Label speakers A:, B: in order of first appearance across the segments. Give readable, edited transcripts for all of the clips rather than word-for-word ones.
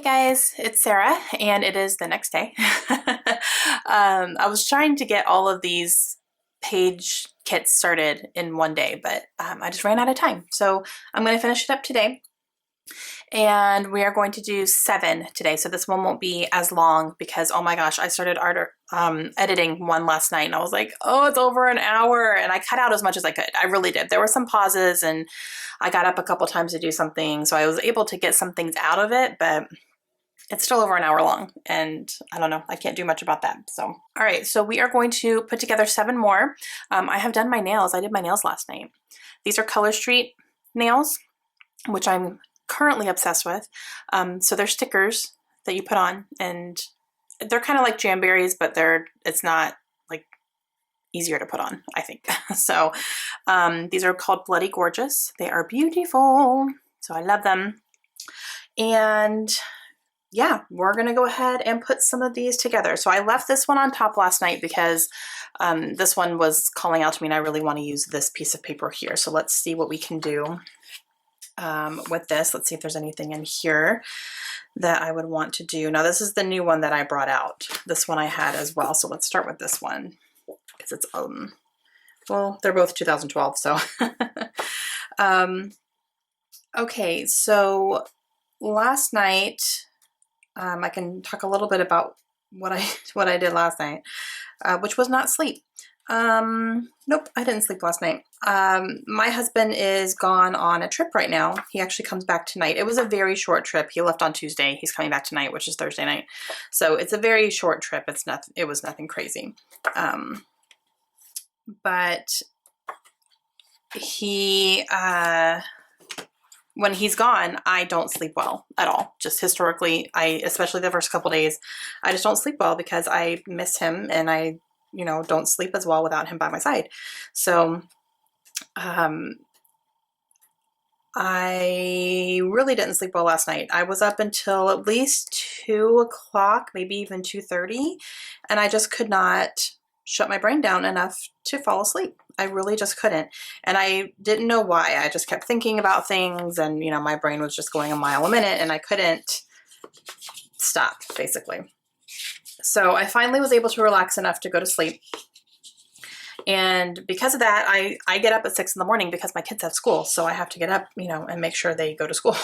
A: guys, it's Sarah, and it is the next day. I was trying to get all of these page kits started in one day, but I just ran out of time. So I'm going to finish it up today, and we are going to do 7 today. So this one won't be as long because, oh my gosh, I started editing one last night, and I was like, oh, it's over an hour, and I cut out as much as I could. I really did. There were some pauses, and I got up a couple times to do something, so I was able to get some things out of it, but it's still over an hour long, and I don't know, I can't do much about that. So, all right, so we are going to put together 7 more. I have done my nails. I did my nails last night. These are Color Street nails, which I'm currently obsessed with. So they're stickers that you put on, and they're kind of like jamberries, but it's not like easier to put on, I think. So these are called Bloody Gorgeous. They are beautiful, so I love them. And yeah, we're gonna go ahead and put some of these together. So I left this one on top last night because this one was calling out to me, and I really want to use this piece of paper here. So let's see what we can do with this. Let's see if there's anything in here that I would want to do. Now this is the new one that I brought out. This one I had as well. So let's start with this one because it's well, they're both 2012. So okay, so last night. I can talk a little bit about what I did last night, which was not sleep. Nope, I didn't sleep last night. My husband is gone on a trip right now. He actually comes back tonight. It was a very short trip. He left on Tuesday. He's coming back tonight, which is Thursday night. So it's a very short trip. It was nothing crazy. But he, when he's gone, I don't sleep well at all. Just historically, especially the first couple days, I just don't sleep well because I miss him, and I, don't sleep as well without him by my side. So, I really didn't sleep well last night. I was up until at least 2 o'clock, maybe even 2:30, and I just could not shut my brain down enough to fall asleep. I really just couldn't. And I didn't know why. I just kept thinking about things, and my brain was just going a mile a minute, and I couldn't stop, basically. So I finally was able to relax enough to go to sleep. And because of that, I get up at 6 in the morning because my kids have school. So I have to get up, and make sure they go to school.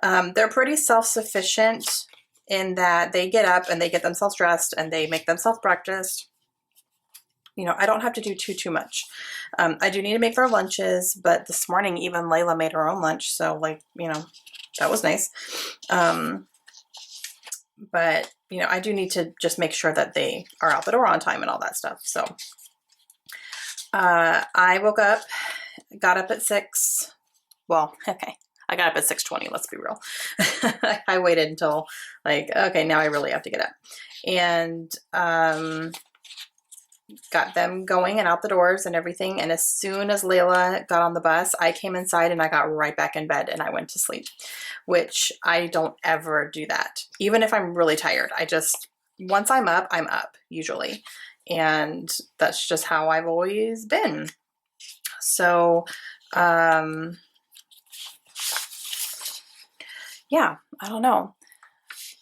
A: They're pretty self-sufficient in that they get up and they get themselves dressed and they make themselves breakfast. I don't have to do too much. I do need to make their lunches, but this morning even Layla made her own lunch. So that was nice. But I do need to just make sure that they are out the door on time and all that stuff. So I woke up, got up at 6. Well, okay. I got up at 6:20, let's be real. I waited until okay, now I really have to get up. And, got them going and out the doors and everything. And as soon as Layla got on the bus, I came inside and I got right back in bed and I went to sleep, which I don't ever do that. Even if I'm really tired, once I'm up usually. And that's just how I've always been. So, yeah, I don't know.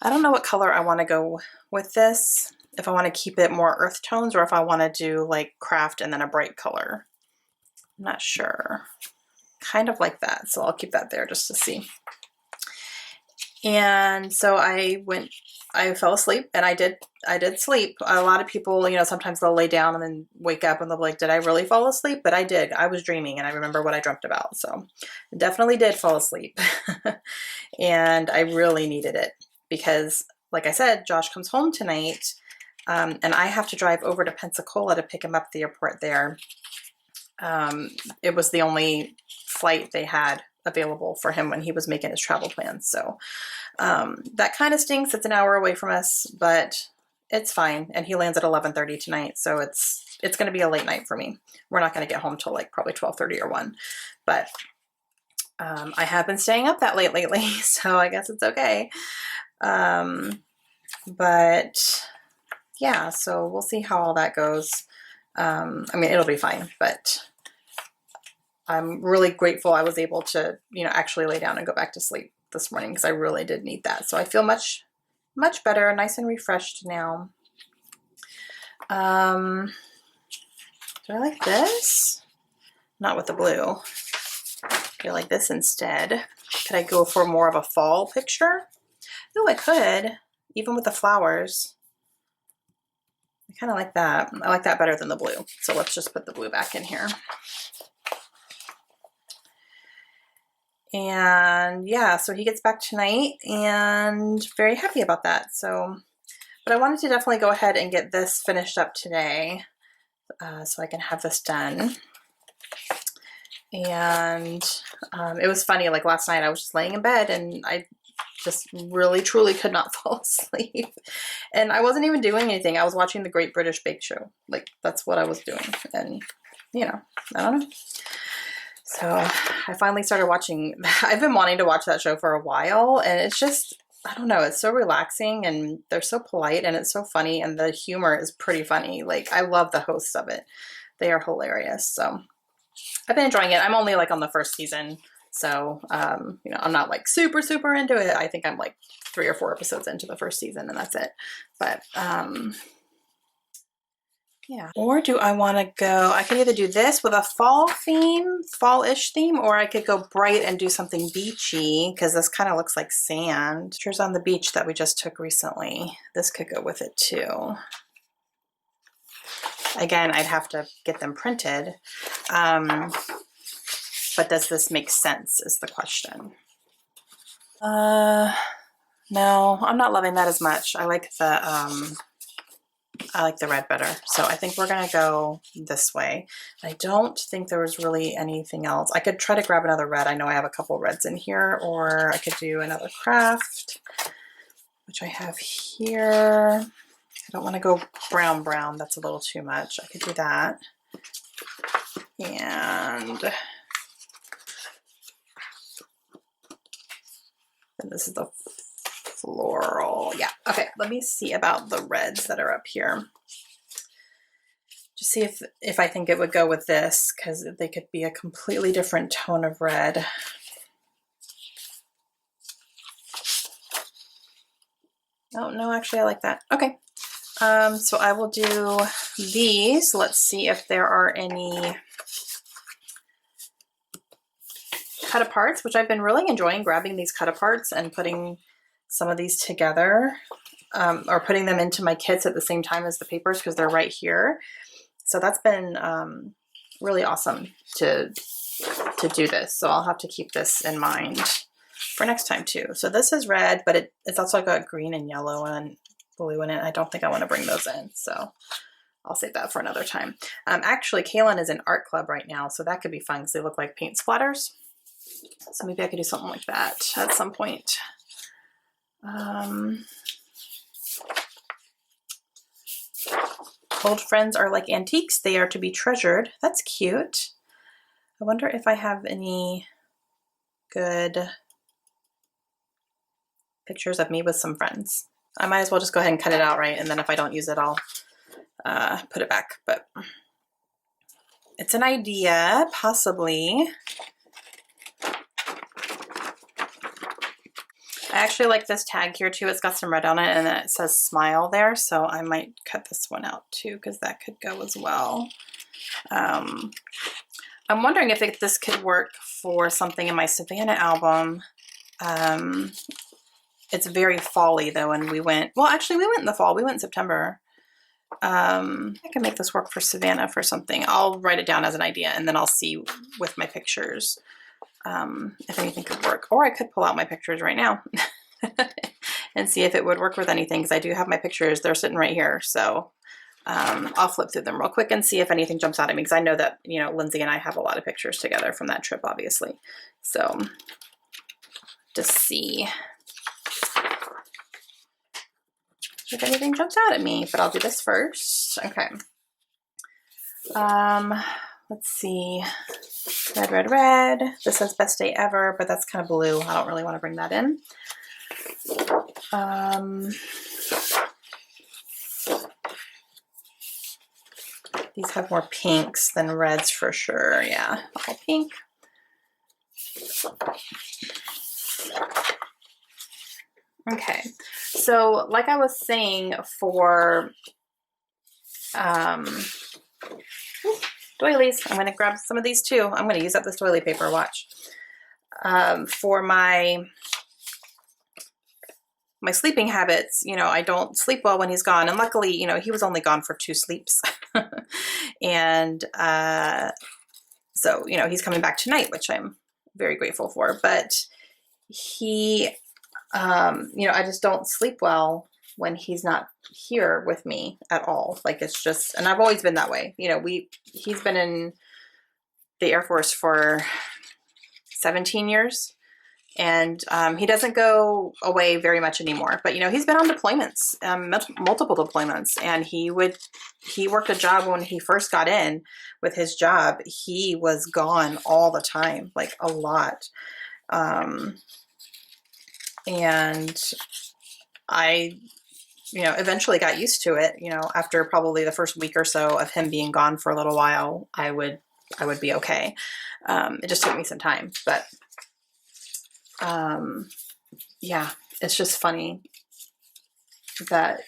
A: I don't know what color I want to go with this. If I want to keep it more earth tones, or if I want to do like craft and then a bright color. I'm not sure. Kind of like that. So I'll keep that there just to see. And so I fell asleep, and I did sleep. A lot of people, sometimes they'll lay down and then wake up and they'll be like, did I really fall asleep? But I did. I was dreaming, and I remember what I dreamt about. So I definitely did fall asleep. And I really needed it because, like I said, Josh comes home tonight. And I have to drive over to Pensacola to pick him up at the airport there. It was the only flight they had available for him when he was making his travel plans. So that kind of stinks. It's an hour away from us, but it's fine. And he lands at 11:30 tonight. So it's going to be a late night for me. We're not going to get home till probably 12:30 or 1. But I have been staying up that late lately, so I guess it's okay. But yeah, so we'll see how all that goes. It'll be fine, but I'm really grateful I was able to, actually lay down and go back to sleep. this morning because I really did need that. So I feel much better, nice and refreshed now. Do I like this? Not with the blue. I like this instead. Could I go for more of a fall picture? Oh, I could, even with the flowers. I kind of like that. I like that better than the blue. So let's just put the blue back in here. And yeah, so he gets back tonight and very happy about that. So, but I wanted to definitely go ahead and get this finished up today so I can have this done. And it was funny, like last night I was just laying in bed and I just really truly could not fall asleep. And I wasn't even doing anything. I was watching the Great British Bake Show. Like that's what I was doing. And you know, I don't know. So I finally started watching. I've been wanting to watch that show for a while, and it's just, I don't know, it's so relaxing and they're so polite and it's so funny and the humor is pretty funny. Like I love the hosts of it. They are hilarious. So I've been enjoying it. I'm only like on the first season. So, you know, I'm not like super into it. I think I'm like 3 or 4 episodes into the first season and that's it. But, yeah. Or do I want to go, I could either do this with a fall theme, fall-ish theme, or I could go bright and do something beachy because this kind of looks like sand. Pictures on the beach that we just took recently. This could go with it too. Again, I'd have to get them printed. But does this make sense is the question. No, I'm not loving that as much. I like the red better. So I think we're gonna go this way. I don't think there was really anything else. I could try to grab another red. I know I have a couple reds in here, or I could do another craft, which I have here. I don't want to go brown. That's a little too much. I could do that. And this is the floral. Yeah. Okay. Let me see about the reds that are up here. Just see if I think it would go with this because they could be a completely different tone of red. Oh, no, actually I like that. Okay. So I will do these. Let's see if there are any cut-aparts, which I've been really enjoying grabbing these cut-aparts and putting some of these together, or putting them into my kits at the same time as the papers because they're right here. So that's been really awesome to do this. So I'll have to keep this in mind for next time too. So this is red, but it's also got green and yellow and blue in it. I don't think I want to bring those in. So I'll save that for another time. Actually, Kaylin is in art club right now, so that could be fun because they look like paint splatters. So maybe I could do something like that at some point. Old friends are like antiques. They are to be treasured. That's cute. I wonder if I have any good pictures of me with some friends. I might as well just go ahead and cut it out, right? And then if I don't use it, I'll put it back. But it's an idea, possibly. I actually like this tag here too. It's got some red on it and then it says smile there. So I might cut this one out too because that could go as well. I'm wondering if this could work for something in my Savannah album. It's very fall-y though, and we went, well, actually we went in the fall. We went in September. I can make this work for Savannah for something. I'll write it down as an idea and then I'll see with my pictures if anything could work. Or I could pull out my pictures right now and see if it would work with anything because I do have my pictures. They're sitting right here. So I'll flip through them real quick and see if anything jumps out at me because I know that, you know, Lindsay and I have a lot of pictures together from that trip, obviously. So just see if anything jumps out at me, but I'll do this first. Okay. Let's see. Red. This says best day ever, but that's kind of blue. I don't really want to bring that in. These have more pinks than reds for sure. Yeah, all pink. Okay, so like I was saying for doilies, I'm gonna grab some of these too. I'm gonna use up this doily paper, watch. For my sleeping habits, you know, I don't sleep well when he's gone. And luckily, you know, he was only gone for 2 sleeps. And so, you know, he's coming back tonight, which I'm very grateful for. But he, you know, I just don't sleep well when he's not here with me at all. Like it's just, and I've always been that way. You know, he's been in the Air Force for 17 years. And he doesn't go away very much anymore, but you know, he's been on deployments, multiple deployments, and he worked a job when he first got in with his job. He was gone all the time, like a lot. And I, you know, eventually got used to it. You know, after probably the first week or so of him being gone for a little while, I would be okay. It just took me some time, but yeah, it's just funny that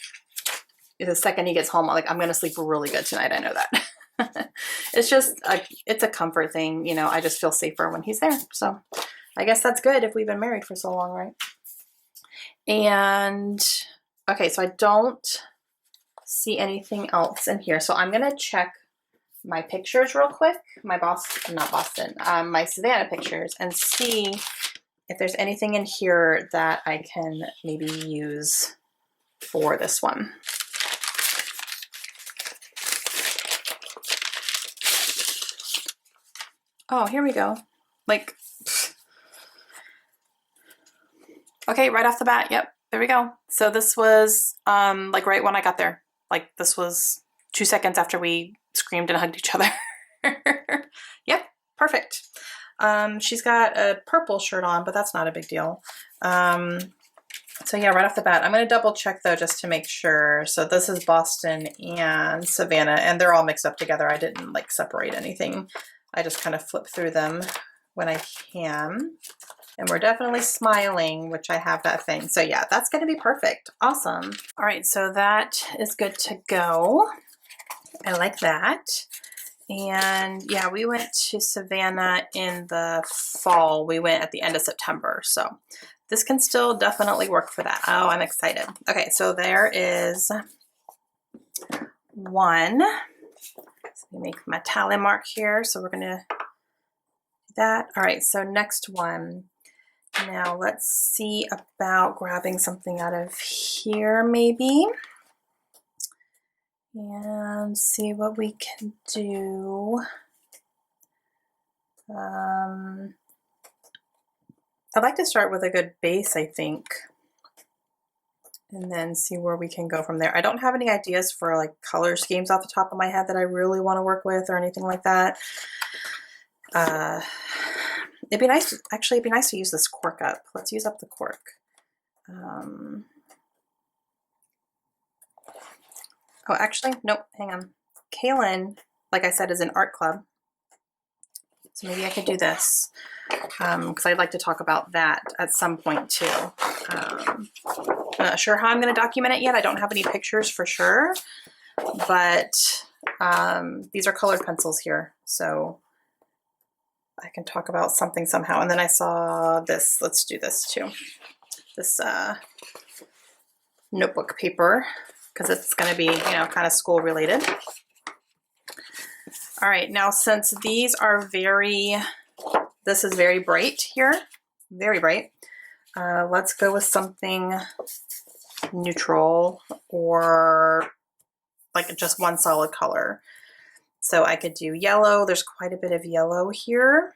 A: the second he gets home, I'm like, I'm gonna sleep really good tonight. I know that. It's just it's a comfort thing, you know. I just feel safer when he's there. So I guess that's good if we've been married for so long, right? And okay, so I don't see anything else in here. So I'm gonna check my pictures real quick, my Savannah pictures, and see if there's anything in here that I can maybe use for this one. Oh, here we go. Like, okay, right off the bat, yep, there we go. So this was like right when I got there. Like this was 2 seconds after we screamed and hugged each other. Yep, perfect. She's got a purple shirt on, but that's not a big deal. So yeah, right off the bat, I'm going to double check though, just to make sure. So this is Boston and Savannah, and they're all mixed up together. I didn't like separate anything. I just kind of flip through them when I can. And we're definitely smiling, which I have that thing. So yeah, that's going to be perfect. Awesome. All right, so that is good to go. I like that. And yeah, we went to Savannah in the fall. We went at the end of September. So this can still definitely work for that. Oh, I'm excited. Okay, so there is one. So let me make my tally mark here. So we're going to do that. All right, so next one. Now let's see about grabbing something out of here maybe. And see what we can do. I'd like to start with a good base, I think, and then see where we can go from there. I don't have any ideas for like color schemes off the top of my head that I really want to work with or anything like that. It'd be nice to use this cork up. Let's use up the cork. Oh, actually, nope, hang on. Kaylin, like I said, is in art club. So maybe I could do this because I'd like to talk about that at some point too. I'm not sure how I'm going to document it yet. I don't have any pictures for sure, but these are colored pencils here. So I can talk about something somehow. And then I saw this. Let's do this too. This notebook paper, because it's going to be, you know, kind of school related. All right, now since these are this is very bright here, very bright, let's go with something neutral or like just one solid color. So I could do yellow. There's quite a bit of yellow here.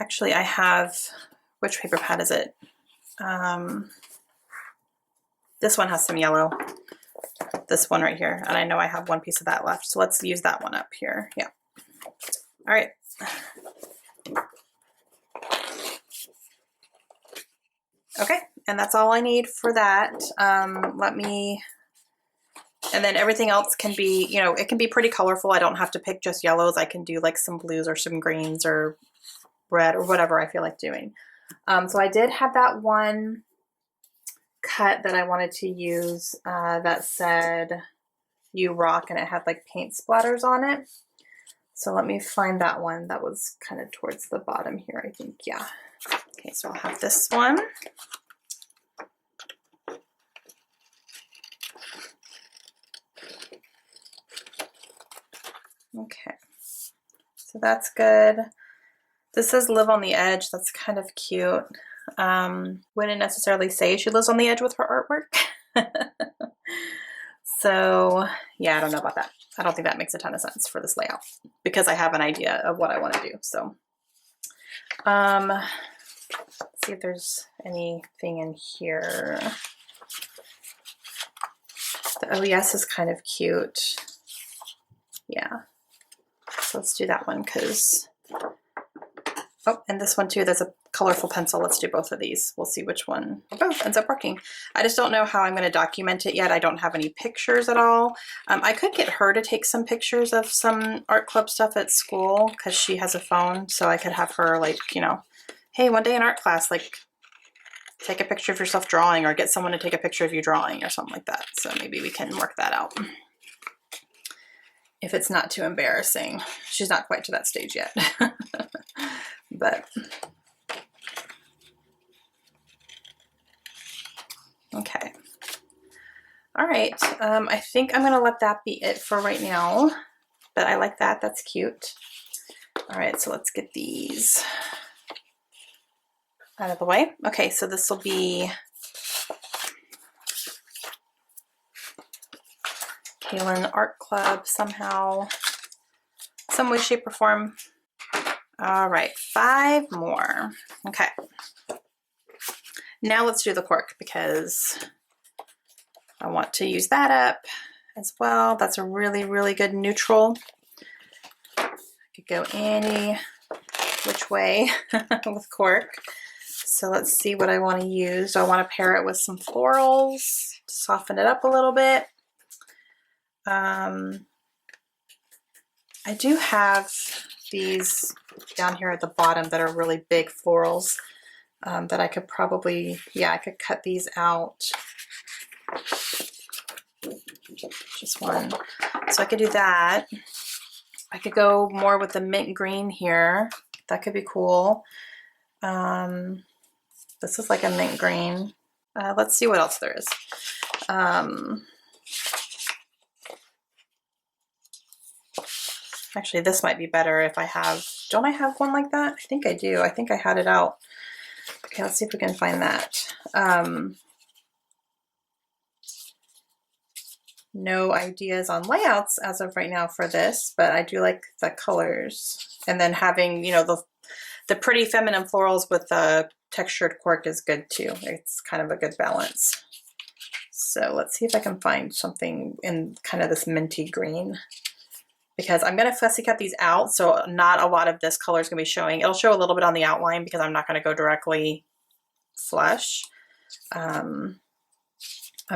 A: Actually, I have, which paper pad is it? This one has some yellow. This one right here, and I know I have one piece of that left, so let's use that one up here. Yeah. All right. Okay, and that's all I need for that. And then everything else can be, you know, it can be pretty colorful. I don't have to pick just yellows. I can do like some blues or some greens or red or whatever I feel like doing. So I did have that one cut that I wanted to use that said "You Rock" and it had like paint splatters on it. So let me find that one. That was kind of towards the bottom here, I think. Yeah. Okay, so I'll have this one. Okay, so that's good. This says "Live on the Edge." That's kind of cute. Wouldn't necessarily say she lives on the edge with her artwork. So yeah, I don't know about that. I don't think that makes a ton of sense for this layout because I have an idea of what I want to do. So let's see if there's anything in here. The OES is kind of cute. Yeah. So let's do that one because, oh, and this one too, there's a colorful pencil. Let's do both of these. We'll see which one both ends up working. I just don't know how I'm going to document it yet. I don't have any pictures at all. I could get her to take some pictures of some art club stuff at school because she has a phone. So I could have her like, you know, hey, one day in art class, like take a picture of yourself drawing or get someone to take a picture of you drawing or something like that. So maybe we can work that out. If it's not too embarrassing. She's not quite to that stage yet. But okay. All right. I think I'm gonna let that be it for right now. But I like that. That's cute. All right, so let's get these out of the way. Okay, so this will be Kaylin Art Club somehow, some way, shape, or form. All right, 5 more. Okay. Now let's do the cork because I want to use that up as well. That's a really, really good neutral. I could go any which way with cork. So let's see what I want to use. Do I want to pair it with some florals to soften it up a little bit? I do have these down here at the bottom that are really big florals that I could probably, yeah, I could cut these out. Just one. So I could do that. I could go more with the mint green here. That could be cool. This is like a mint green. Let's see what else there is. Actually, this might be better if I have, don't I have one like that? I think I do. I think I had it out. Okay, let's see if we can find that. No ideas on layouts as of right now for this, but I do like the colors. And then having, you know, the pretty feminine florals with the textured cork is good too. It's kind of a good balance. So let's see if I can find something in kind of this minty green, because I'm going to fussy cut these out. So not a lot of this color is going to be showing. It'll show a little bit on the outline because I'm not going to go directly flush. I'm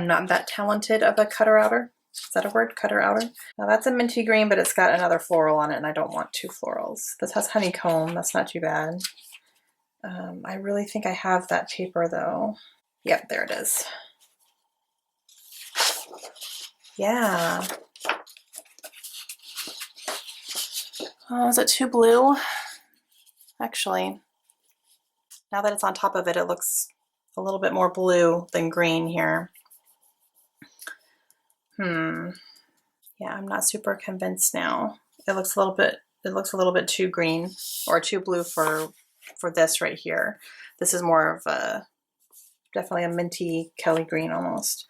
A: not that talented of a cutter outer. Is that a word? Cutter outer? Now that's a minty green, but it's got another floral on it and I don't want 2 florals. This has honeycomb. That's not too bad. I really think I have that paper though. Yep, there it is. Yeah. Oh, is it too blue? Actually, now that it's on top of it, it looks a little bit more blue than green here. Yeah, I'm not super convinced now. It looks a little bit too green or too blue for this right here. This is more of a, definitely a minty Kelly green almost.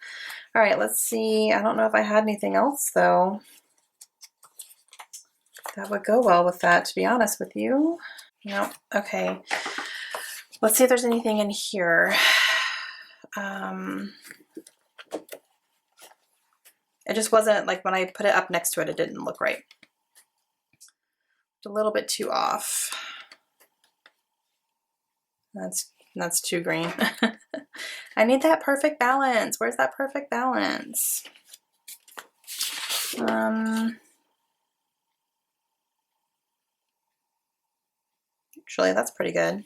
A: All right, let's see. I don't know if I had anything else though that would go well with that, to be honest with you. No, okay. Let's see if there's anything in here. It just wasn't, like when I put it up next to it, it didn't look right. It's a little bit too off. That's too green. I need that perfect balance. Where's that perfect balance? Actually, that's pretty good.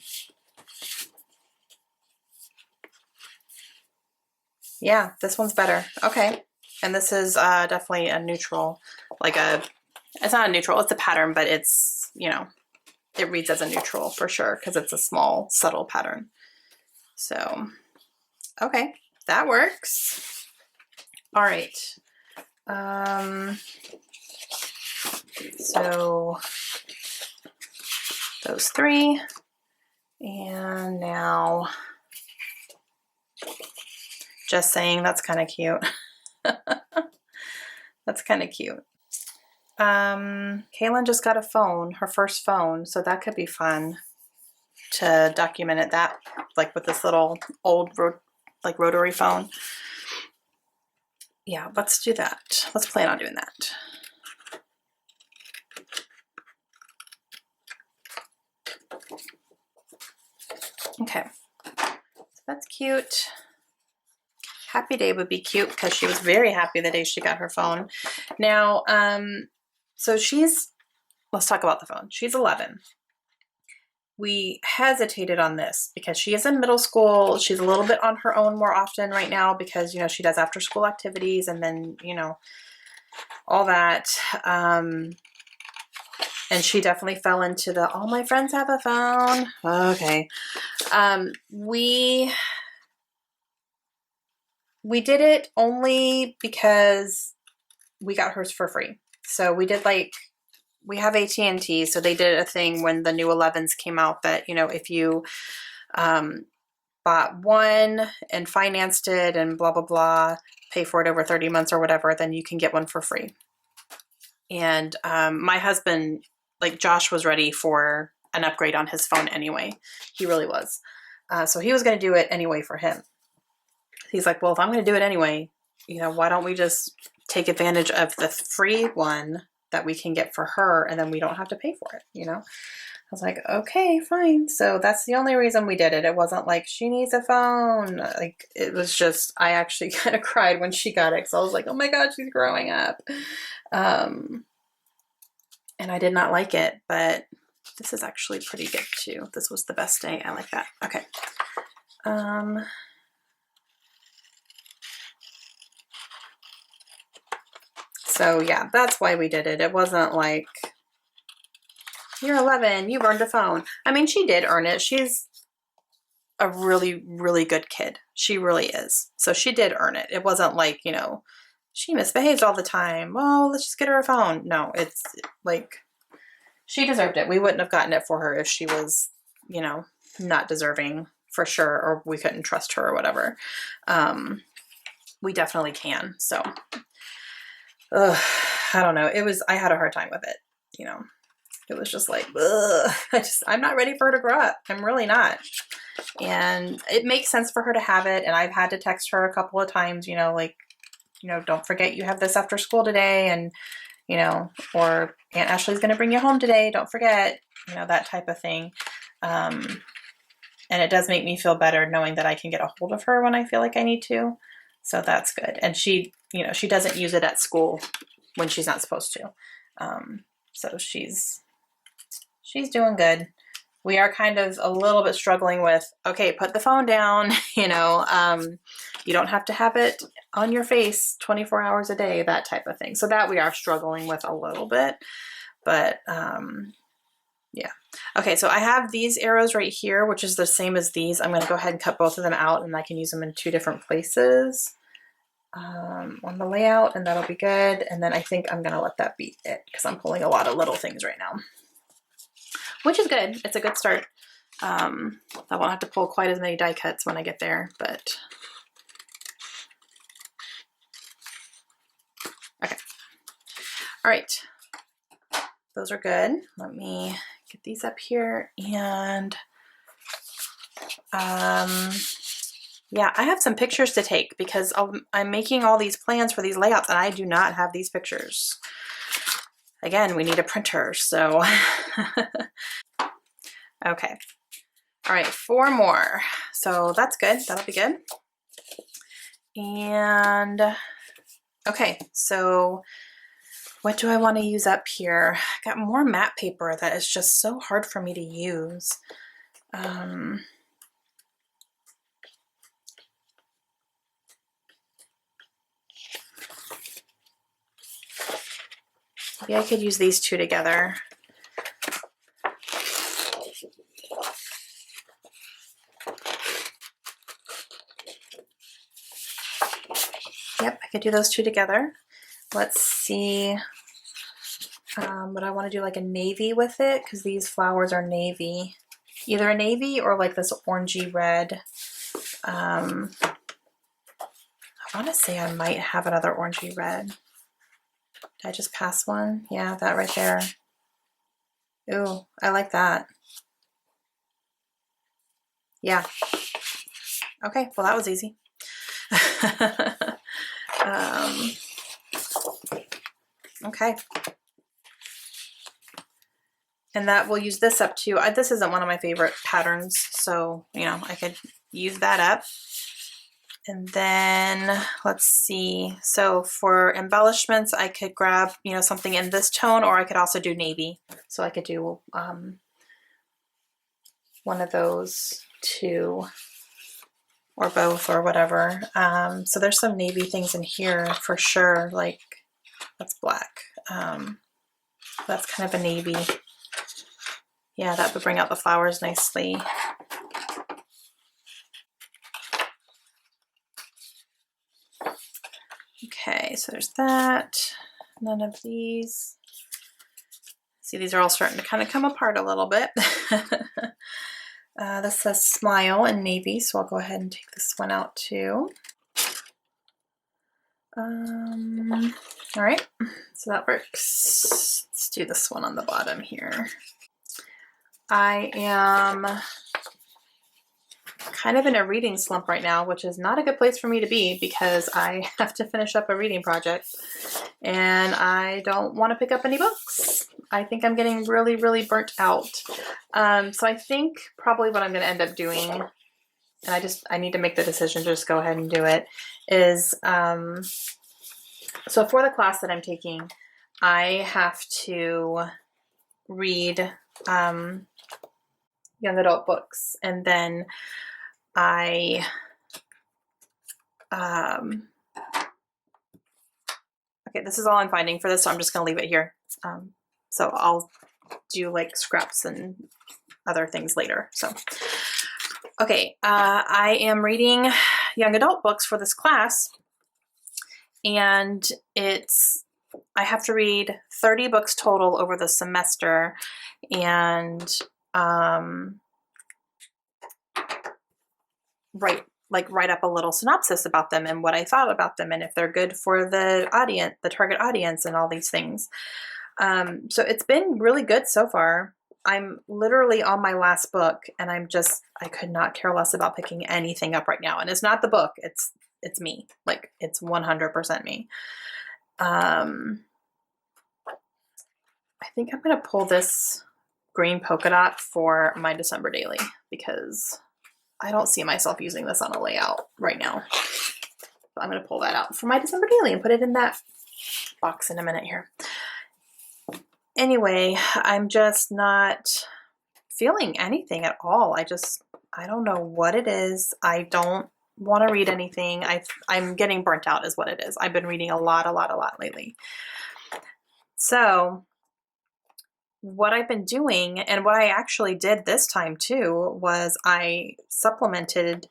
A: Yeah, this one's better. Okay. And this is definitely a neutral, like it's not a neutral, it's a pattern, but it's, you know, it reads as a neutral for sure because it's a small, subtle pattern. So, okay, that works. All right. So those three, and now just saying that's kind of cute. That's kind of cute. Kaylin just got a phone, her first phone, so that could be fun to document it, that like with this little old like rotary phone. Yeah, let's do that. Let's plan on doing that. Okay, so that's cute. Happy Day would be cute because she was very happy the day she got her phone. Now, so let's talk about the phone. She's 11. We hesitated on this because she is in middle school. She's a little bit on her own more often right now because, you know, she does after school activities and then, you know, all that. And she definitely fell into the, all my friends have a phone. Okay. We did it only because we got hers for free. So we did we have AT&T, so they did a thing when the new 11s came out that, you know, if you bought one and financed it and blah, blah, blah, pay for it over 30 months or whatever, then you can get one for free. And my husband, like Josh, was ready for an upgrade on his phone anyway. He really was. So he was going to do it anyway for him. He's like, well, if I'm going to do it anyway, you know, why don't we just take advantage of the free one that we can get for her and then we don't have to pay for it, you know? I was like, okay, fine. So that's the only reason we did it. It wasn't like she needs a phone. Like, it was just, I actually kind of cried when she got it because I was like, oh my God, she's growing up. And I did not like it, but this is actually pretty good too. This was the best day. I like that. Okay. So yeah, that's why we did it. It wasn't like, you're 11, you've earned a phone. I mean, she did earn it. She's a really, really good kid. She really is. So she did earn it. It wasn't like, you know, she misbehaves all the time. Well, let's just get her a phone. No, it's like, she deserved it. We wouldn't have gotten it for her if she was, you know, not deserving for sure, or we couldn't trust her or whatever. We definitely can. So, I don't know. I had a hard time with it, you know. It was just like, ugh, I'm not ready for her to grow up. I'm really not. And it makes sense for her to have it. And I've had to text her a couple of times, you know, like, you know, don't forget you have this after school today. And, you know, or Aunt Ashley's going to bring you home today. Don't forget, you know, that type of thing. And it does make me feel better knowing that I can get a hold of her when I feel like I need to. So that's good. And she, you know, she doesn't use it at school when she's not supposed to. So she's doing good. We are kind of a little bit struggling with, okay, put the phone down, you know, you don't have to have it on your face 24 hours a day, that type of thing. So that we are struggling with a little bit, but yeah. Okay, so I have these arrows right here, which is the same as these. I'm going to go ahead and cut both of them out and I can use them in 2 different places on the layout, and that'll be good. And then I think I'm going to let that be it because I'm pulling a lot of little things right now, which is good. It's a good start. I won't have to pull quite as many die cuts when I get there, but okay. All right. Those are good. Let me get these up here and yeah, I have some pictures to take because I'm making all these plans for these layouts and I do not have these pictures. Again, we need a printer, so. Okay. All right, 4 more. So that's good. That'll be good. And okay, so what do I want to use up here? I got more matte paper that is just so hard for me to use. Maybe I could use these two together. Yep, I could do those two together. Let's see, but I want to do like a navy with it because these flowers are navy. Either a navy or like this orangey red. I want to say I might have another orangey red. Did I just pass one? Yeah, that right there. Ooh, I like that. Yeah. Okay, well that was easy. Okay. And that we'll use this up too. This isn't one of my favorite patterns, so you know I could use that up. And then let's see. So for embellishments, I could grab something in this tone, or I could also do navy. So I could do one of those two, or both, or whatever. So there's some navy things in here for sure. Like that's black. That's kind of a navy. Yeah, that would bring out the flowers nicely. Okay, so there's that. None of these. See, these are all starting to kind of come apart a little bit. This says smile in navy, so I'll go ahead and take this one out too. All right, so that works. Let's do this one on the bottom here. I am kind of in a reading slump right now, which is not a good place for me to be because I have to finish up a reading project and I don't want to pick up any books. I think I'm getting really, really burnt out. So I think probably what I'm going to end up doing, and I need to make the decision to just go ahead and do it, is so for the class that I'm taking, I have to read young adult books, and then okay, this is all I'm finding for this, so I'm just going to leave it here. So I'll do like scraps and other things later. So, okay, I am reading young adult books for this class, and I have to read 30 books total over the semester, and write up a little synopsis about them and what I thought about them and if they're good for the audience, the target audience, and all these things. So it's been really good so far. I'm literally on my last book, and I could not care less about picking anything up right now. And it's not the book, it's me. Like, it's 100% me. I think I'm going to pull this green polka dot for my December daily because I don't see myself using this on a layout right now. So I'm going to pull that out for my December daily and put it in that box in a minute here. Anyway, I'm just not feeling anything at all. I don't know what it is. I don't want to read anything. I'm getting burnt out is what it is. I've been reading a lot lately. So what I've been doing, and what I actually did this time too, was I supplemented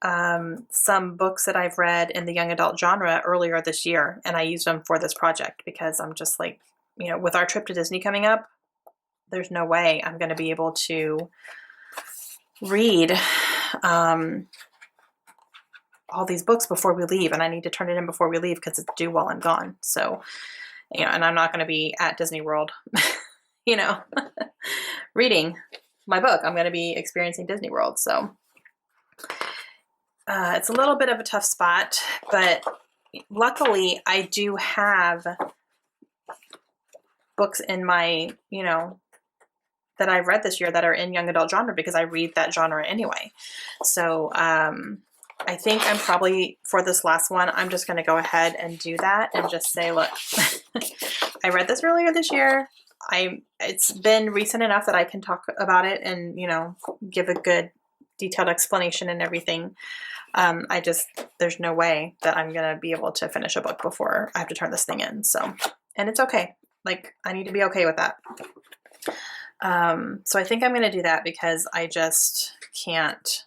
A: some books that I've read in the young adult genre earlier this year, and I used them for this project because I'm just like, with our trip to Disney coming up, there's no way I'm going to be able to read all these books before we leave, and I need to turn it in before we leave because it's due while I'm gone. So, and I'm not going to be at Disney World, reading my book. I'm going to be experiencing Disney World. So it's a little bit of a tough spot, but luckily I do have books in my, that I've read this year that are in young adult genre because I read that genre anyway. So I think I'm probably, for this last one, I'm just going to go ahead and do that and just say, look, I read this earlier this year. It's been recent enough that I can talk about it and, give a good detailed explanation and everything. There's no way that I'm going to be able to finish a book before I have to turn this thing in. So, and it's okay. Like, I need to be okay with that. So I think I'm going to do that because I just can't,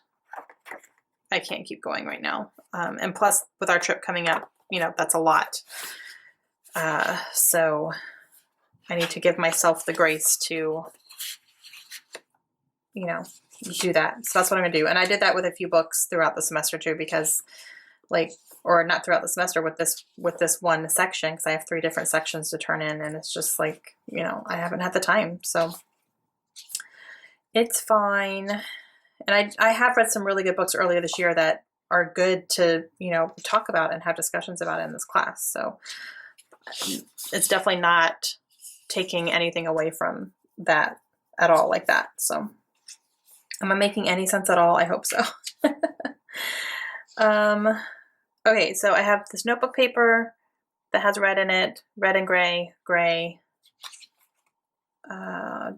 A: I can't keep going right now. And plus with our trip coming up, you know, that's a lot. So I need to give myself the grace to, you know, do that. So that's what I'm gonna do. And I did that with a few books throughout the semester too, because like, or not throughout the semester, with this one section, because I have 3 different sections to turn in, and it's just like, you know, I haven't had the time. So it's fine. And I have read some really good books earlier this year that are good to, you know, talk about and have discussions about in this class. So it's definitely not taking anything away from that at all, like that. So am I making any sense at all? I hope so. Okay, so I have this notebook paper that has red in it, red and gray, gray.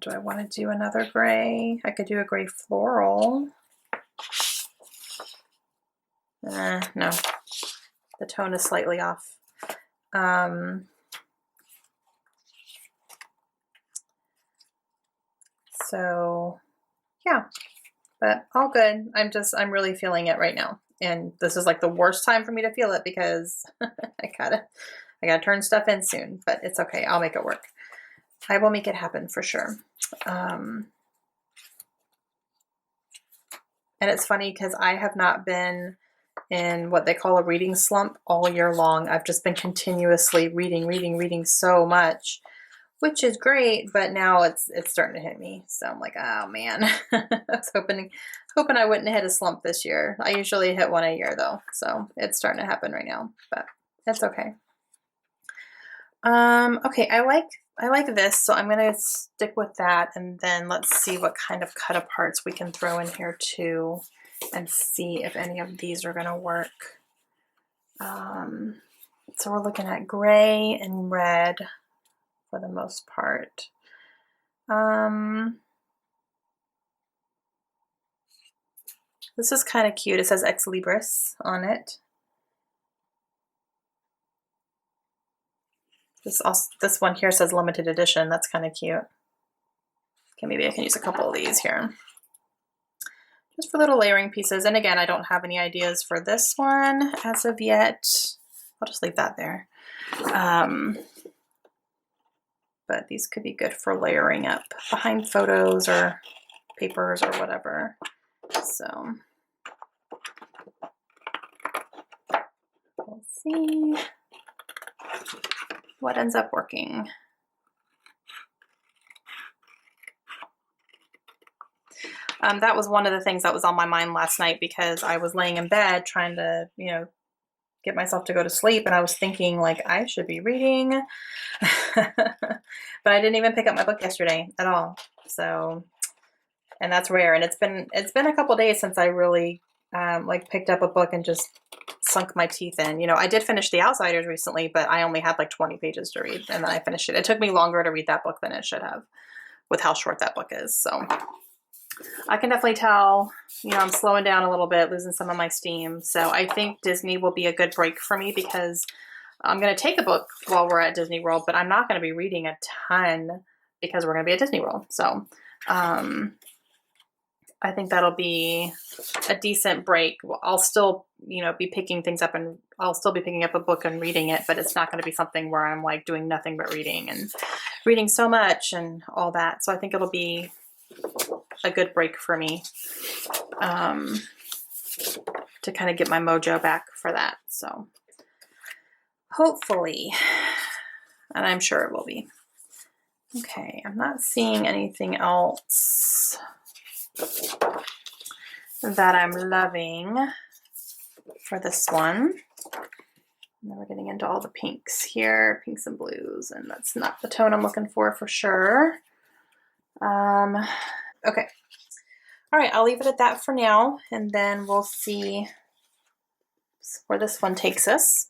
A: Do I want to do another gray? I could do a gray floral. No, the tone is slightly off. So yeah, but all good. I'm really feeling it right now. And this is like the worst time for me to feel it because I gotta turn stuff in soon, but it's okay. I'll make it work. I will make it happen for sure. And it's funny because I have not been in what they call a reading slump all year long. I've just been continuously reading so much, which is great, but now it's starting to hit me. So I'm like, oh man, I was hoping I wouldn't hit a slump this year. I usually hit one a year though, so it's starting to happen right now, but it's okay. Okay, I like this, so I'm gonna stick with that, and then let's see what kind of cut aparts we can throw in here too, and see if any of these are gonna work. So we're looking at gray and red for the most part. This is kind of cute. It says Ex Libris on it. This one here says limited edition. That's kind of cute. Okay, maybe I can use a couple of these here. Just for little layering pieces. And again, I don't have any ideas for this one as of yet. I'll just leave that there. But these could be good for layering up behind photos or papers or whatever. So we'll see what ends up working. That was one of the things that was on my mind last night because I was laying in bed trying to, you know, get myself to go to sleep, and I was thinking like I should be reading, but I didn't even pick up my book yesterday at all. So, and that's rare. And it's been a couple days since I really like picked up a book and just sunk my teeth in. You know, I did finish The Outsiders recently, but I only had like 20 pages to read, and then I finished it. It took me longer to read that book than it should have, with how short that book is. So I can definitely tell, you know, I'm slowing down a little bit, losing some of my steam. So I think Disney will be a good break for me because I'm going to take a book while we're at Disney World, but I'm not going to be reading a ton because we're going to be at Disney World. So I think that'll be a decent break. I'll still, you know, be picking things up, and I'll still be picking up a book and reading it, but it's not going to be something where I'm like doing nothing but reading and reading so much and all that. So I think it'll be a good break for me to kind of get my mojo back for that. So hopefully, and I'm sure it will be. Okay, I'm not seeing anything else that I'm loving for this one. And then we're getting into all the pinks here, pinks and blues, and that's not the tone I'm looking for sure. Okay. All right, I'll leave it at that for now, and then we'll see where this one takes us.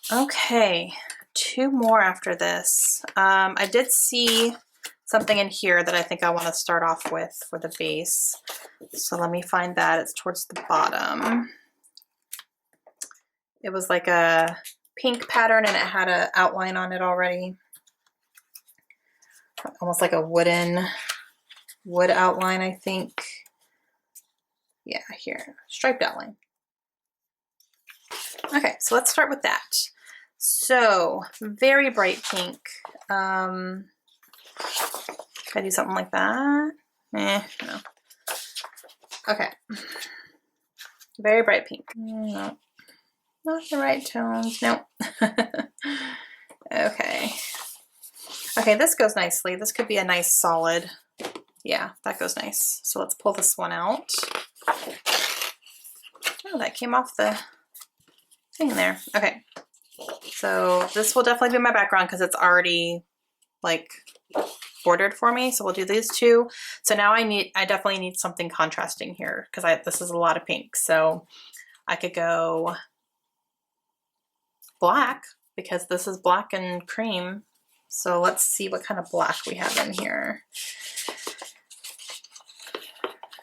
A: Okay, 2 more after this. I did see something in here that I think I want to start off with for the base. So let me find that. It's towards the bottom. It was like a pink pattern and it had an outline on it already. Almost like a wood outline, I think. Yeah, here, striped outline. Okay, so let's start with that. So, very bright pink. Can I do something like that? No. Okay. Very bright pink. No. Not the right tones. Nope. Okay. Okay, this goes nicely. This could be a nice solid. Yeah, that goes nice. So let's pull this one out. Oh, that came off the thing there. Okay. So this will definitely be my background because it's already like bordered for me. So we'll do these two. So now I definitely need something contrasting here because this is a lot of pink. So I could go black because this is black and cream. So let's see what kind of black we have in here.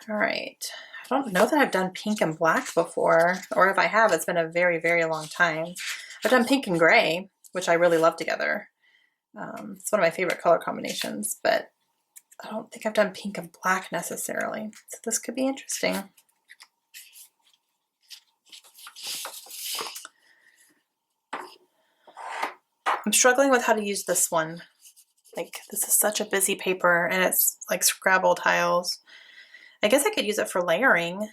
A: All right. I don't know that I've done pink and black before, or if I have, it's been a very, very long time. I've done pink and gray, which I really love together. It's one of my favorite color combinations, but I don't think I've done pink and black necessarily. So this could be interesting. I'm struggling with how to use this one. Like, this is such a busy paper and it's like Scrabble tiles. I guess I could use it for layering,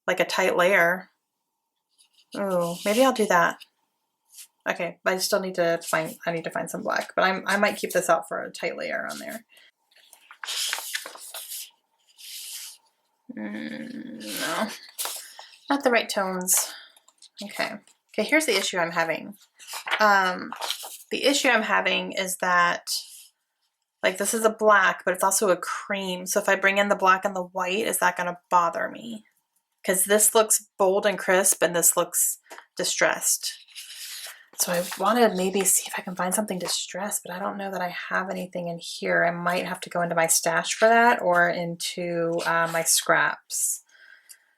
A: like a tight layer. Oh, maybe I'll do that. Okay, but I still need to find some black, but I might keep this out for a tight layer on there. No, not the right tones. Okay, here's the issue I'm having. The issue I'm having is that, like, this is a black, but it's also a cream. So if I bring in the black and the white, is that gonna bother me? Because this looks bold and crisp and this looks distressed. So I want to maybe see if I can find something distressed, but I don't know that I have anything in here. I might have to go into my stash for that or into my scraps.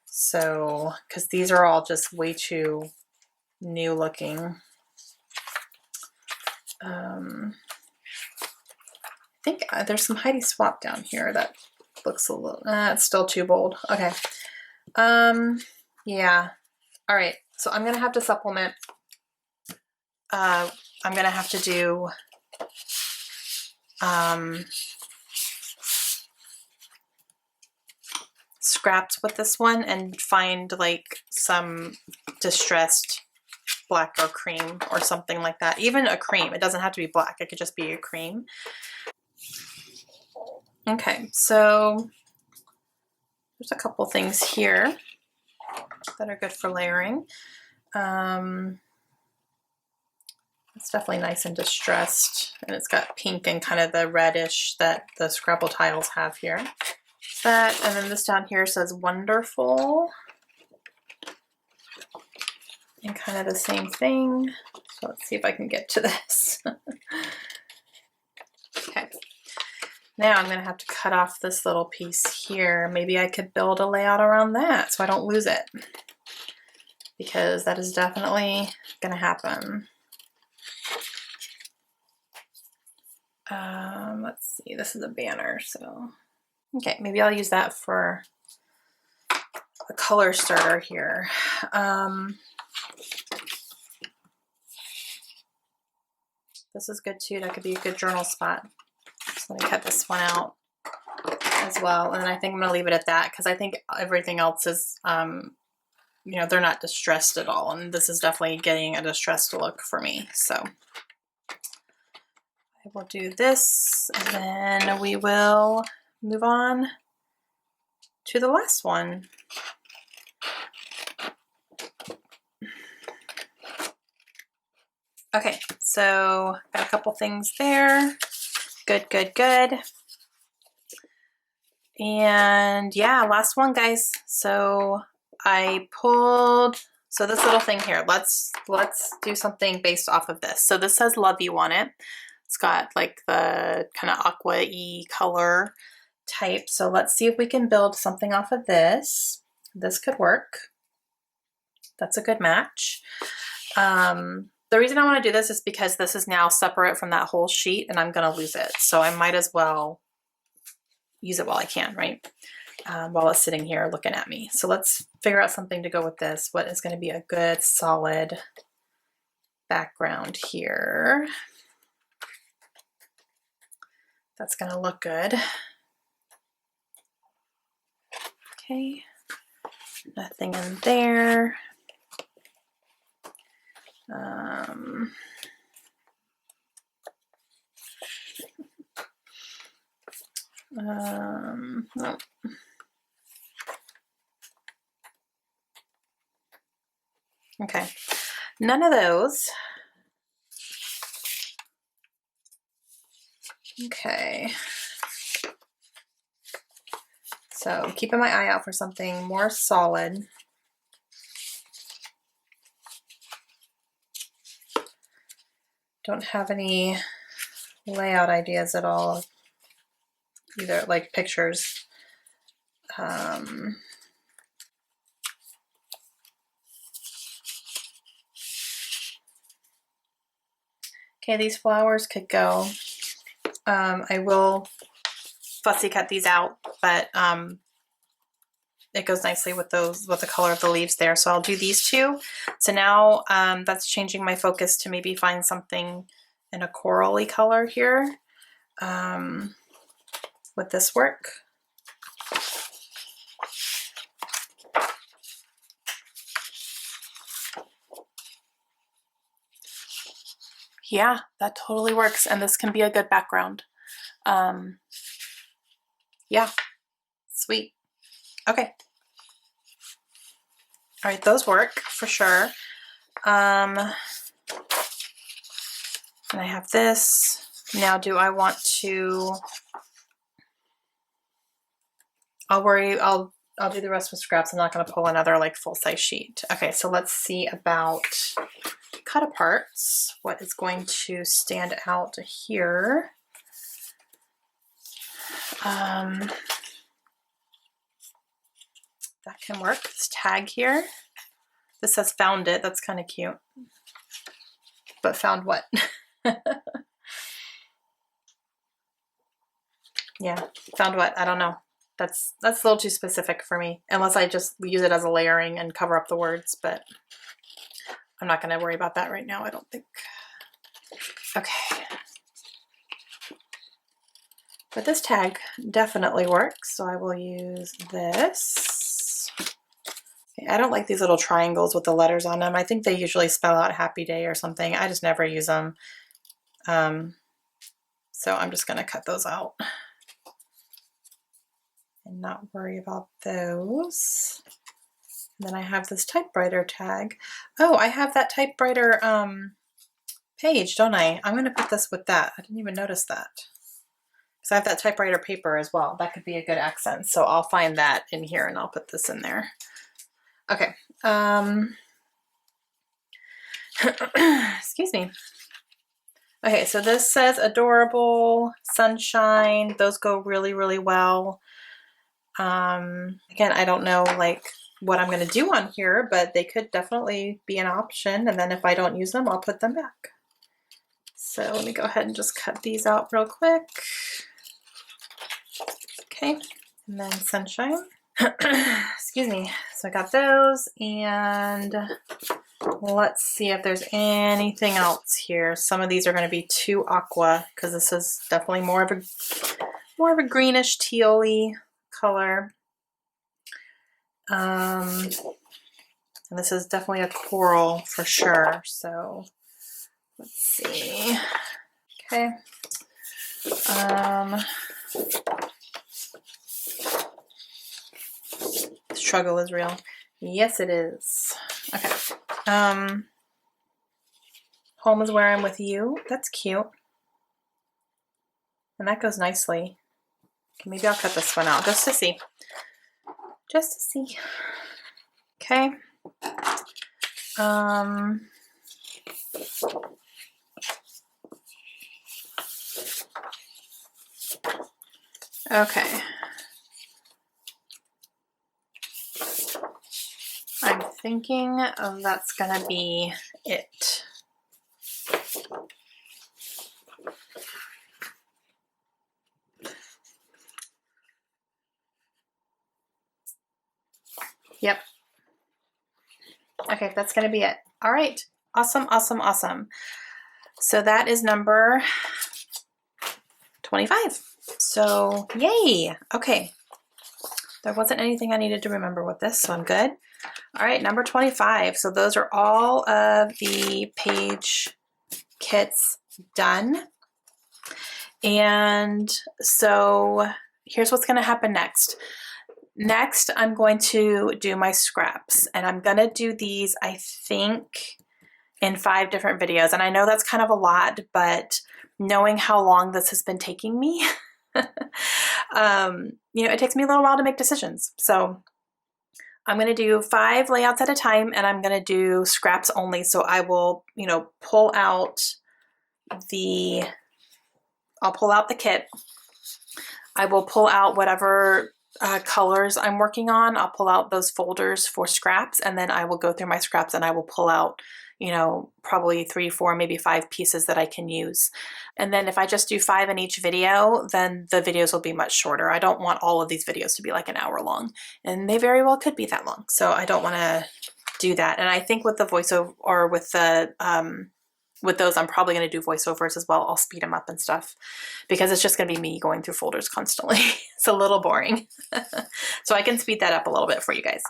A: So, because these are all just way too new looking. I think there's some Heidi Swap down here that looks a little, it's still too bold. Okay. Yeah. All right. So I'm going to have to supplement. I'm going to have to do scraps with this one and find like some distressed black or cream or something like that. Even a cream. It doesn't have to be black. It could just be a cream. Okay, so there's a couple things here that are good for layering. It's definitely nice and distressed, and it's got pink and kind of the reddish that the Scrabble tiles have here. That, and then this down here says wonderful, and kind of the same thing. So let's see if I can get to this. Okay. Now I'm going to have to cut off this little piece here. Maybe I could build a layout around that so I don't lose it, because that is definitely going to happen. Let's see, this is a banner, so okay, maybe I'll use that for a color starter here. This is good too. That could be a good journal spot. So let me cut this one out as well, and I think I'm gonna leave it at that because I think everything else is, you know, they're not distressed at all, and this is definitely getting a distressed look for me. So I will do this, and then we will move on to the last one. Okay, so got a couple things there. Good, good, good. And yeah, last one, guys. So I pulled, so this little thing here, let's do something based off of this. So this says love you on it. It's got like the kind of aqua-y color type. So let's see if we can build something off of this. This could work. That's a good match. The reason I want to do this is because this is now separate from that whole sheet and I'm going to lose it. So I might as well use it while I can, right? While it's sitting here looking at me. So let's figure out something to go with this. What is going to be a good solid background here? That's going to look good. Okay, nothing in there. No. Okay, none of those. Okay. So keeping my eye out for something more solid. Don't have any layout ideas at all, either like pictures. Okay, these flowers could go. I will fussy cut these out, but it goes nicely with those, with the color of the leaves there. So I'll do these two. So now that's changing my focus to maybe find something in a corally color here. Would this work? Yeah, that totally works. And this can be a good background. Yeah, sweet. Okay. All right, those work for sure. And I have this. Now, do I want to, I'll do the rest with scraps. I'm not going to pull another like full-size sheet. Okay, so let's see about cut aparts. What is going to stand out here? That can work. This tag here. This says found it. That's kind of cute. But found what? Yeah, found what? I don't know. That's a little too specific for me, unless I just use it as a layering and cover up the words, but I'm not going to worry about that right now, I don't think. Okay. But this tag definitely works, so I will use this. Okay, I don't like these little triangles with the letters on them. I think they usually spell out happy day or something. I just never use them. So I'm just going to cut those out and not worry about those. And then I have this typewriter tag. Oh, I have that typewriter page, don't I? I'm going to put this with that. I didn't even notice that. Because I have that typewriter paper as well. That could be a good accent. So I'll find that in here and I'll put this in there. Okay. Excuse me. Okay, so this says adorable, sunshine. Those go really, really well. Again, I don't know like what I'm going to do on here, but they could definitely be an option. And then if I don't use them, I'll put them back. So let me go ahead and just cut these out real quick. Okay, and then sunshine. Excuse me. So I got those, and let's see if there's anything else here. Some of these are going to be too aqua because this is definitely more of a greenish teal-y color. And this is definitely a coral for sure. So let's see. Okay. The struggle is real. Yes, it is. Okay. Home is where I'm with you. That's cute. And that goes nicely. Okay, maybe I'll cut this one out just to see. Just to see. Okay. Okay. I'm thinking that's gonna be it. Yep. Okay, that's gonna be it. All right, awesome, awesome, awesome. So that is number 25. So yay, okay. There wasn't anything I needed to remember with this, so I'm good. All right, number 25. So those are all of the page kits done. And so here's what's gonna happen next. Next, I'm going to do my scraps, and I'm gonna do these, I think, in 5 different videos. And I know that's kind of a lot, but knowing how long this has been taking me, you know, it takes me a little while to make decisions. So I'm gonna do 5 layouts at a time, and I'm gonna do scraps only. So I will, you know, pull out the kit. I will pull out whatever colors I'm working on. I'll pull out those folders for scraps, and then I will go through my scraps and I will pull out, you know, probably 3, 4, maybe 5 pieces that I can use. And then if I just do 5 in each video, then the videos will be much shorter. I don't want all of these videos to be like an hour long, and they very well could be that long. So I don't want to do that. And I think with the voiceover, or with the with those, I'm probably going to do voiceovers as well. I'll speed them up and stuff, because it's just going to be me going through folders constantly. It's a little boring. So I can speed that up a little bit for you guys.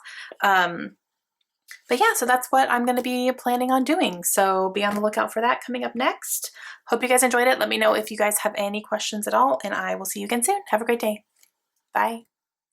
A: But yeah, so that's what I'm going to be planning on doing. So be on the lookout for that coming up next. Hope you guys enjoyed it. Let me know if you guys have any questions at all, and I will see you again soon. Have a great day. Bye.